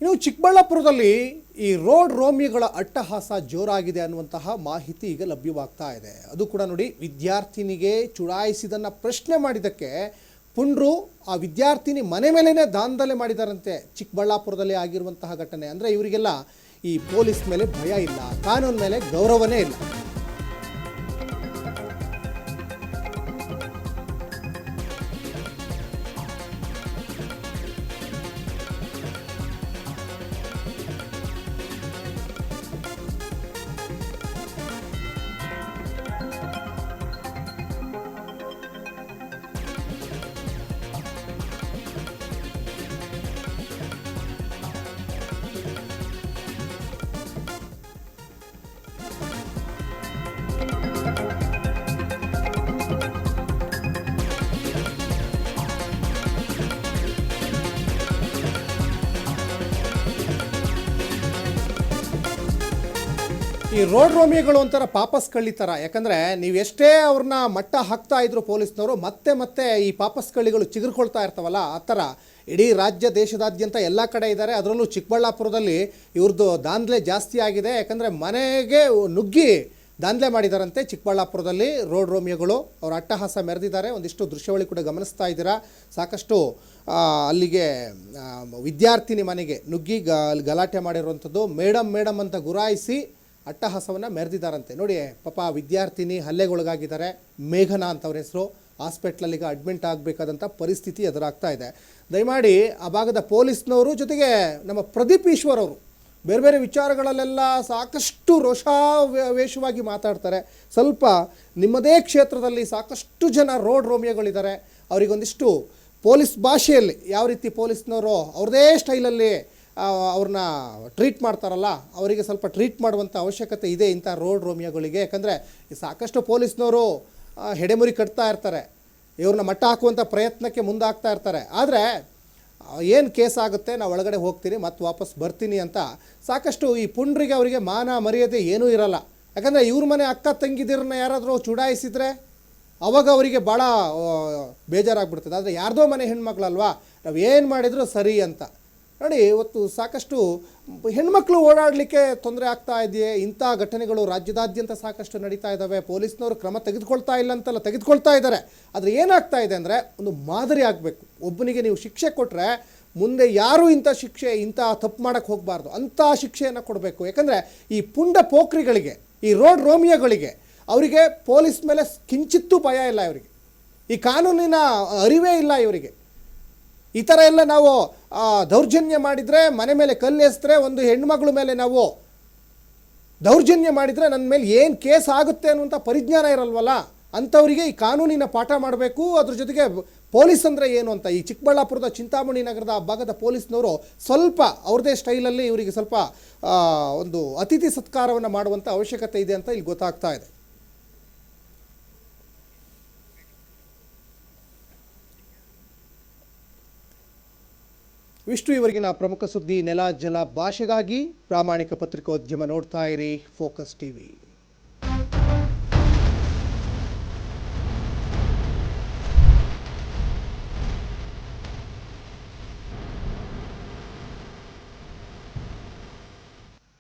ಇನ್ನು ಚಿಕ್ಕಬಳ್ಳಾಪುರದಲ್ಲಿ ಈ ರೋಡ್ ರೋಮಿಯೋಗಳ ಅಟ್ಟಹಾಸ ಜೋರಾಗಿದೆ ಅನ್ನುವಂತಹ ಮಾಹಿತಿ ಈಗ ಲಭ್ಯವಾಗ್ತಾ ಇದೆ. ಅದು ಕೂಡ ನೋಡಿ, ವಿದ್ಯಾರ್ಥಿನಿಗೆ ಚುಡಾಯಿಸಿದನ್ನು ಪ್ರಶ್ನೆ ಮಾಡಿದ್ದಕ್ಕೆ ಪುಂಡ್ರು ಆ ವಿದ್ಯಾರ್ಥಿನಿ ಮನೆ ಮೇಲೇ ದಾಂಧಲೆ ಮಾಡಿದಾರಂತೆ. ಚಿಕ್ಕಬಳ್ಳಾಪುರದಲ್ಲಿ ಆಗಿರುವಂತಹ ಘಟನೆ ಅಂದರೆ ಇವರಿಗೆಲ್ಲ ಈ ಪೊಲೀಸ್ ಮೇಲೆ ಭಯ ಇಲ್ಲ, ಕಾನೂನು ಮೇಲೆ ಗೌರವನೇ ಇಲ್ಲ. ಈ ರೋಡ್ ರೋಮಿಯೋಗಳು ಒಂಥರ ಪಾಪಸ್ ಕಳ್ಳಿ ಥರ. ಯಾಕಂದರೆ ನೀವೆಷ್ಟೇ ಅವ್ರನ್ನ ಮಟ್ಟ ಹಾಕ್ತಾ ಇದ್ರು ಪೊಲೀಸ್ನವರು, ಮತ್ತೆ ಈ ಪಾಪಸ್ ಕಳ್ಳಿಗಳು ಚಿಗುರ್ಕೊಳ್ತಾ ಇರ್ತಾವಲ್ಲ, ಆ ಥರ ಇಡೀ ರಾಜ್ಯ ದೇಶದಾದ್ಯಂತ ಎಲ್ಲ ಕಡೆ ಇದ್ದಾರೆ. ಅದರಲ್ಲೂ ಚಿಕ್ಕಬಳ್ಳಾಪುರದಲ್ಲಿ ಇವ್ರದ್ದು ದಾಂಧಲೆ ಜಾಸ್ತಿ ಆಗಿದೆ. ಯಾಕಂದರೆ ಮನೆಗೆ ನುಗ್ಗಿ ದಾಂಧಲೆ ಮಾಡಿದಾರಂತೆ ಚಿಕ್ಕಬಳ್ಳಾಪುರದಲ್ಲಿ ರೋಡ್ ರೋಮಿಯೋಗಳು. ಅವ್ರ ಅಟ್ಟಹಾಸ ಮೆರೆದಿದ್ದಾರೆ. ಒಂದಿಷ್ಟು ದೃಶ್ಯಾವಳಿ ಕೂಡ ಗಮನಿಸ್ತಾ ಇದ್ದೀರಾ. ಸಾಕಷ್ಟು ಅಲ್ಲಿಗೆ ವಿದ್ಯಾರ್ಥಿನಿ ಮನೆಗೆ ನುಗ್ಗಿ ಗಲಾಟೆ ಮಾಡಿರುವಂಥದ್ದು. ಮೇಡಮ್ ಅಂತ ಗುರಾಯಿಸಿ ಅಟ್ಟಹಾಸವನ್ನು ಮೆರೆದಿದ್ದಾರಂತೆ. ನೋಡಿ ಪಾಪ ವಿದ್ಯಾರ್ಥಿನಿ ಹಲ್ಲೆಗೊಳಗಾಗಿದ್ದಾರೆ. ಮೇಘನಾ ಅಂತ ಅವ್ರ ಹೆಸರು. ಹಾಸ್ಪಿಟ್ಲಲ್ಲಿಗ ಅಡ್ಮಿಂಟ್ ಆಗಬೇಕಾದಂಥ ಪರಿಸ್ಥಿತಿ ಎದುರಾಗ್ತಾ ಇದೆ. ದಯಮಾಡಿ ಆ ಭಾಗದ ಪೊಲೀಸ್ನವರು, ಜೊತೆಗೆ ನಮ್ಮ ಪ್ರದೀಪ್ ಈಶ್ವರ್ ಅವರು ಬೇರೆ ಬೇರೆ ವಿಚಾರಗಳಲ್ಲೆಲ್ಲ ಸಾಕಷ್ಟು ರೋಷಾವೇಶವಾಗಿ ಮಾತಾಡ್ತಾರೆ. ಸ್ವಲ್ಪ ನಿಮ್ಮದೇ ಕ್ಷೇತ್ರದಲ್ಲಿ ಸಾಕಷ್ಟು ಜನ ರೋಡ್ ರೋಮಿಯೋಗಳಿದ್ದಾರೆ. ಅವರಿಗೊಂದಿಷ್ಟು ಪೊಲೀಸ್ ಭಾಷೆಯಲ್ಲಿ ಯಾವ ರೀತಿ ಪೊಲೀಸ್ನವರು ಅವ್ರದೇ ಸ್ಟೈಲಲ್ಲಿ ಅವ್ರನ್ನ ಟ್ರೀಟ್ ಮಾಡ್ತಾರಲ್ಲ, ಅವರಿಗೆ ಸ್ವಲ್ಪ ಟ್ರೀಟ್ ಮಾಡುವಂಥ ಅವಶ್ಯಕತೆ ಇದೆ ಇಂಥ ರೋಡ್ ರೋಮಿಯೋಗಳಿಗೆ. ಯಾಕಂದರೆ ಸಾಕಷ್ಟು ಪೊಲೀಸ್ನವರು ಹೆಡೆಮುರಿ ಕಟ್ತಾ ಇರ್ತಾರೆ, ಇವ್ರನ್ನ ಮಟ್ಟ ಹಾಕುವಂಥ ಪ್ರಯತ್ನಕ್ಕೆ ಮುಂದಾಗ್ತಾ ಇರ್ತಾರೆ. ಆದರೆ ಏನು ಕೇಸ್ ಆಗುತ್ತೆ, ನಾವು ಒಳಗಡೆ ಹೋಗ್ತೀನಿ ಮತ್ತು ವಾಪಸ್ ಬರ್ತೀನಿ ಅಂತ ಸಾಕಷ್ಟು ಈ ಪುಂಡ್ರಿಗೆ ಅವರಿಗೆ ಮಾನ ಮರ್ಯಾದೆ ಏನೂ ಇರಲ್ಲ. ಯಾಕಂದರೆ ಇವ್ರ ಮನೆ ಅಕ್ಕ ತಂಗಿದಿರನ್ನ ಯಾರಾದರೂ ಚುಡಾಯಿಸಿದರೆ ಅವಾಗ ಅವರಿಗೆ ಭಾಳ ಬೇಜಾರಾಗ್ಬಿಡ್ತದೆ. ಆದರೆ ಯಾರ್ದೋ ಮನೆ ಹೆಣ್ಮಕ್ಳಲ್ವಾ, ನಾವು ಏನು ಮಾಡಿದರೂ ಸರಿ ಅಂತ. ನೋಡಿ, ಇವತ್ತು ಸಾಕಷ್ಟು ಹೆಣ್ಮಕ್ಳು ಓಡಾಡಲಿಕ್ಕೆ ತೊಂದರೆ ಆಗ್ತಾ ಇದೆಯೇ. ಇಂಥ ಘಟನೆಗಳು ರಾಜ್ಯದಾದ್ಯಂತ ಸಾಕಷ್ಟು ನಡೀತಾ ಇದ್ದಾವೆ. ಪೊಲೀಸ್ನವರು ಕ್ರಮ ತೆಗೆದುಕೊಳ್ತಾ ಇಲ್ಲ ಅಂತಲ್ಲ, ತೆಗೆದುಕೊಳ್ತಾ ಇದ್ದಾರೆ. ಆದರೆ ಏನಾಗ್ತಾ ಇದೆ ಅಂದರೆ, ಒಂದು ಮಾದರಿ ಆಗಬೇಕು. ಒಬ್ಬನಿಗೆ ನೀವು ಶಿಕ್ಷೆ ಕೊಟ್ಟರೆ ಮುಂದೆ ಯಾರೂ ಇಂಥ ತಪ್ಪು ಮಾಡೋಕ್ಕೆ ಹೋಗಬಾರ್ದು, ಅಂಥ ಶಿಕ್ಷೆಯನ್ನು ಕೊಡಬೇಕು. ಯಾಕಂದರೆ ಈ ಪುಂಡ ಪೋಖ್ರಿಗಳಿಗೆ, ಈ ರೋಡ್ ರೋಮಿಯೋಗಳಿಗೆ, ಅವರಿಗೆ ಪೊಲೀಸ್ ಮೇಲೆ ಕಿಂಚಿತ್ತೂ ಭಯ ಇಲ್ಲ. ಇವರಿಗೆ ಈ ಕಾನೂನಿನ ಅರಿವೇ ಇಲ್ಲ ಇವರಿಗೆ. ಈ ಥರ ಎಲ್ಲ ನಾವು ದೌರ್ಜನ್ಯ ಮಾಡಿದರೆ, ಮನೆ ಮೇಲೆ ಕಲ್ಲೆಸ್ತರೆ, ಒಂದು ಹೆಣ್ಮಗಳ ಮೇಲೆ ನಾವು ದೌರ್ಜನ್ಯ ಮಾಡಿದರೆ ನನ್ನ ಮೇಲೆ ಏನು ಕೇಸ್ ಆಗುತ್ತೆ ಅನ್ನುವಂಥ ಪರಿಜ್ಞಾನ ಇರಲ್ವಲ್ಲ. ಅಂಥವರಿಗೆ ಈ ಕಾನೂನಿನ ಪಾಠ ಮಾಡಬೇಕು. ಅದ್ರ ಜೊತೆಗೆ ಪೊಲೀಸ್ ಅಂದರೆ ಏನು ಅಂತ ಈ ಚಿಕ್ಕಬಳ್ಳಾಪುರದ ಚಿಂತಾಮಣಿ ನಗರದ ಭಾಗದ ಪೊಲೀಸ್ನವರು ಸ್ವಲ್ಪ ಅವ್ರದ್ದೇ ಸ್ಟೈಲಲ್ಲಿ ಇವರಿಗೆ ಸ್ವಲ್ಪ ಒಂದು ಅತಿಥಿ ಸತ್ಕಾರವನ್ನು ಮಾಡುವಂಥ ಅವಶ್ಯಕತೆ ಇದೆ ಅಂತ ಇಲ್ಲಿ ಗೊತ್ತಾಗ್ತಾ ಇದೆ. ಇಷ್ಟು ಇವರೆಗಿನ ಪ್ರಮುಖ ಸುದ್ದಿ. ನೆಲ ಜಲ ಭಾಷೆಗಾಗಿ ಪ್ರಾಮಾಣಿಕ ಪತ್ರಿಕೋದ್ಯಮ ನೋಡ್ತಾ ಇರಿ ಫೋಕಸ್ ಟಿವಿ.